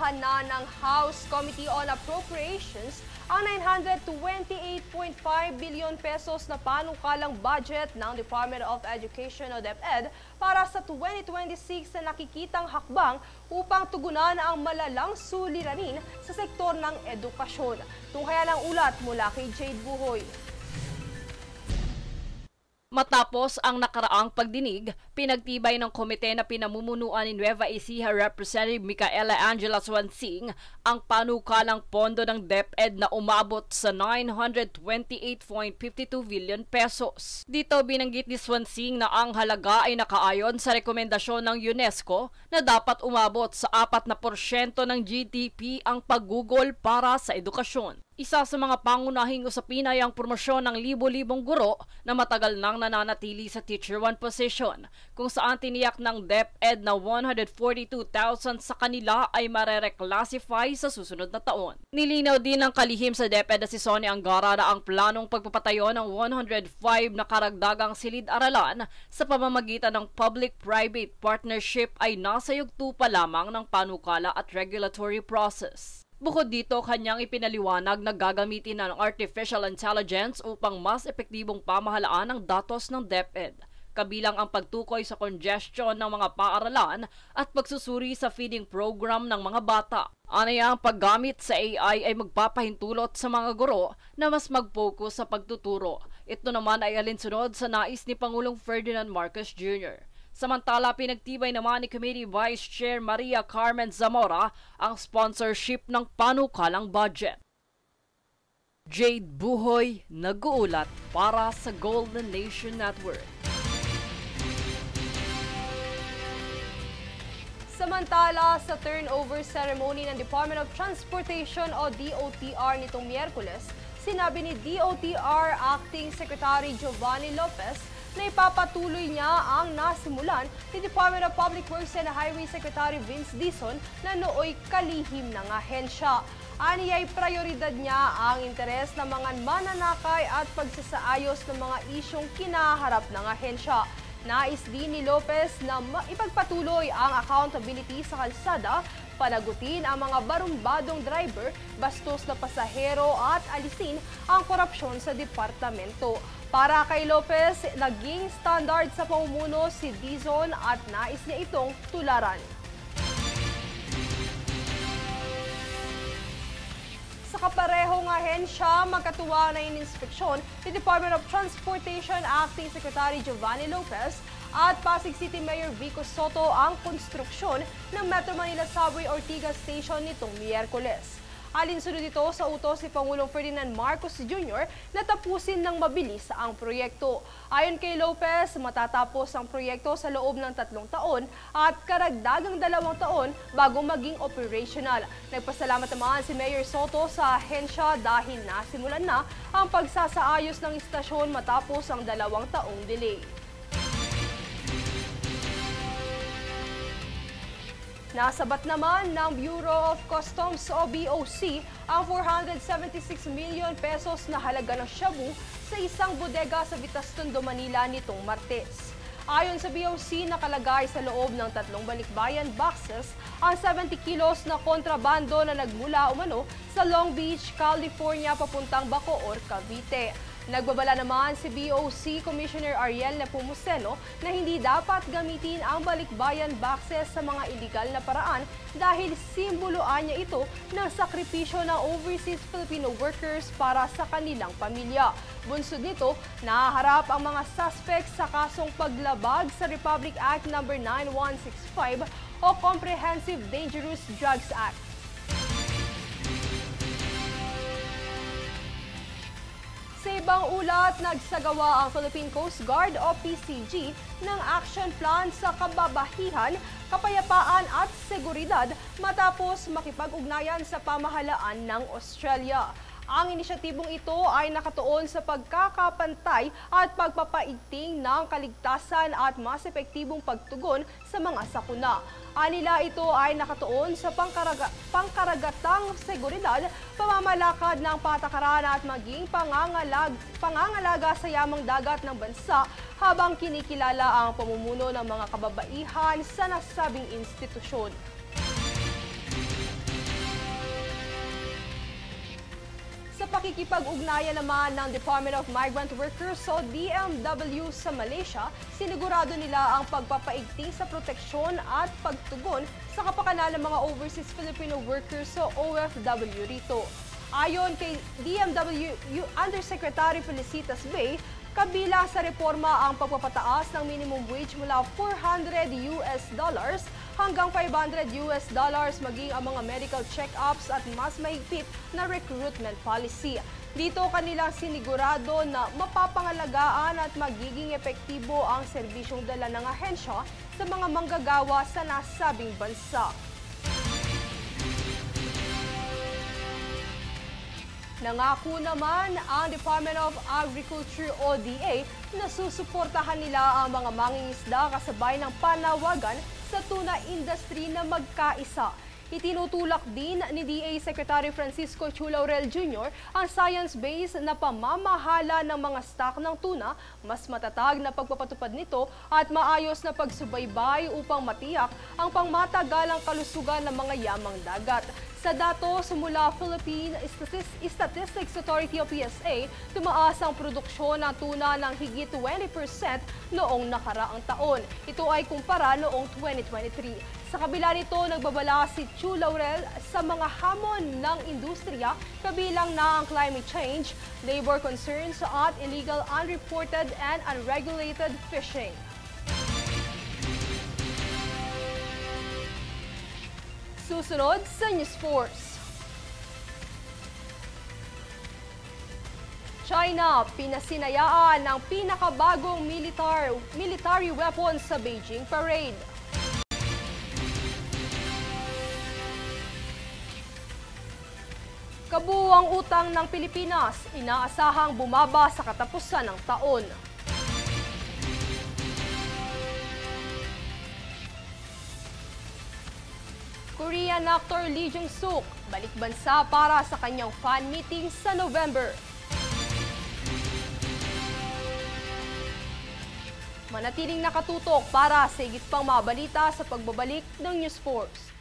inaaprobahan na ng House Committee on Appropriations ang 928.5 billion pesos na panukalang budget ng Department of Education o DepEd para sa 2026 na nakikitang hakbang upang tugunan ang malalang suliranin sa sektor ng edukasyon. Tunghayan ang ulat mula kay Jade Buhoy. Matapos ang nakaraang pagdinig, pinagtibay ng komite na pinamumunuan ni Nueva Ecija Representative Micaela Angela Swansing ang panukalang pondo ng DepEd na umabot sa 928.52 billion pesos. Dito binanggit ni Swansing na ang halaga ay nakaayon sa rekomendasyon ng UNESCO na dapat umabot sa 4% ng GDP ang paggugol para sa edukasyon. Isa sa mga pangunahing usapin ay ang promosyon ng libo-libong guro na matagal nang nananatili sa Teacher 1 position, kung saan tiniyak ng DepEd na 142,000 sa kanila ay marereclassify sa susunod na taon. Nilinaw din ng kalihim sa DepEd na si Sonny Angara na ang planong pagpapatayo ng 105 na karagdagang silid-aralan sa pamamagitan ng public-private partnership ay nasa yugto pa lamang ng panukala at regulatory process. Bukod dito, kanyang ipinaliwanag na gagamitin ng artificial intelligence upang mas epektibong pamahalaan ng datos ng DepEd, kabilang ang pagtukoy sa congestion ng mga paaralan at pagsusuri sa feeding program ng mga bata. Anaya ang paggamit sa AI ay magpapahintulot sa mga guro na mas mag-focus sa pagtuturo. Ito naman ay alinsunod sa nais ni Pangulong Ferdinand Marcos Jr. Samantala, pinagtibay naman ni Committee Vice Chair Maria Carmen Zamora ang sponsorship ng panukalang budget. Jade Buhoy, nag-uulat para sa Golden Nation Network. Samantala, sa turnover ceremony ng Department of Transportation o DOTR nitong Miyerkules, sinabi ni DOTR Acting Secretary Giovanni Lopez na ipapatuloy niya ang nasimulan ni Department of Public Works and Highway Secretary Vince Dizon na nooy kalihim ng ahensya. Aniya'y prioridad niya ang interes ng mga mananakay at pagsasaayos ng mga isyong kinaharap ng ahensya. Nais din ni Lopez na ipagpatuloy ang accountability sa kalsada, panagutin ang mga barumbadong driver, bastos na pasahero at alisin ang korupsyon sa departamento. Para kay Lopez, naging standard sa pamumuno si Dizon at nais niya itong tularan. Sa kaparehong ahensya, magkatuwa na in-inspeksyon ni Department of Transportation Acting Secretary Giovanni Lopez at Pasig City Mayor Vico Soto ang konstruksyon ng Metro Manila Subway Ortigas Station nitong Miyerkules. Alinsunod ito sa utos ni Pangulong Ferdinand Marcos Jr. na tapusin ng mabilis ang proyekto. Ayon kay Lopez, matatapos ang proyekto sa loob ng 3 taon at karagdagang 2 taon bago maging operational. Nagpasalamat naman si Mayor Soto sa ahensya dahil nasimulan na ang pagsasaayos ng istasyon matapos ang 2 taong delay. Nasabat naman ng Bureau of Customs o BOC ang 476 million pesos na halaga ng shabu sa isang bodega sa Vitastondo, Manila nitong Martes. Ayon sa BOC, nakalagay sa loob ng 3 balikbayan boxes ang 70 kilos na kontrabando na nagmula umano sa Long Beach, California papuntang Bacoor, Cavite. Nagbabala naman si BOC Commissioner Ariel Nepomuceno na hindi dapat gamitin ang balikbayan boxes sa mga iligal na paraan dahil simboloan niya ito ng sakripisyo ng overseas Filipino workers para sa kanilang pamilya. Bunsod nito, nahaharap ang mga suspects sa kasong paglabag sa Republic Act No. 9165 o Comprehensive Dangerous Drugs Act. Sa ibang ulat, nagsagawa ang Philippine Coast Guard o PCG ng action plan sa kababahihan, kapayapaan at seguridad matapos makipag-ugnayan sa pamahalaan ng Australia. Ang inisyatibong ito ay nakatuon sa pagkakapantay at pagpapaigting ng kaligtasan at mas epektibong pagtugon sa mga sakuna. Anila ito ay nakatuon sa pangkaragatang seguridad, pamamalakad ng patakaran at maging pangangalaga sa yamang dagat ng bansa habang kinikilala ang pamumuno ng mga kababaihan sa nasabing institusyon. pakikipag-ugnayan naman ng Department of Migrant Workers o DMW sa Malaysia, sinigurado nila ang pagpapaigting sa proteksyon at pagtugon sa kapakanan ng mga overseas Filipino workers o OFW rito. Ayon kay DMW Undersecretary Felicitas Bay, kabilang sa reforma ang pagpapataas ng minimum wage mula $400 hanggang $500 maging ang mga medical check-ups at mas mahigpit na recruitment policy. Dito kanilang sinigurado na mapapangalagaan at magiging epektibo ang serbisyong dala ng ahensya sa mga manggagawa sa nasabing bansa. Nangako naman ang Department of Agriculture o DA na susuportahan nila ang mga mangingisda kasabay ng panawagan sa tuna industry na magkaisa. Itinutulak din ni DA Secretary Francisco Chu Laurel Jr. ang science-based na pamamahala ng mga stock ng tuna, mas matatag na pagpapatupad nito at maayos na pagsubaybay upang matiyak ang pangmatagalang kalusugan ng mga yamang dagat. Sa datos mula Philippine Statistics Authority o PSA, tumaas ang produksyon ng tuna ng higit 20% noong nakaraang taon. Ito ay kumpara noong 2023. Sa kabila nito, nagbabala si Chu Laurel sa mga hamon ng industriya, kabilang na ang climate change, labor concerns at illegal, unreported and unregulated fishing. Susunod sa News Force. China, pinasinayaan ng pinakabagong military weapons sa Beijing Parade. Kabuuang utang ng Pilipinas, inaasahang bumaba sa katapusan ng taon. Korean actor Lee Jung-suk, balik bansa para sa kanyang fan meeting sa November. Manatiling nakatutok para sa higit pang mabalita sa pagbabalik ng News Force.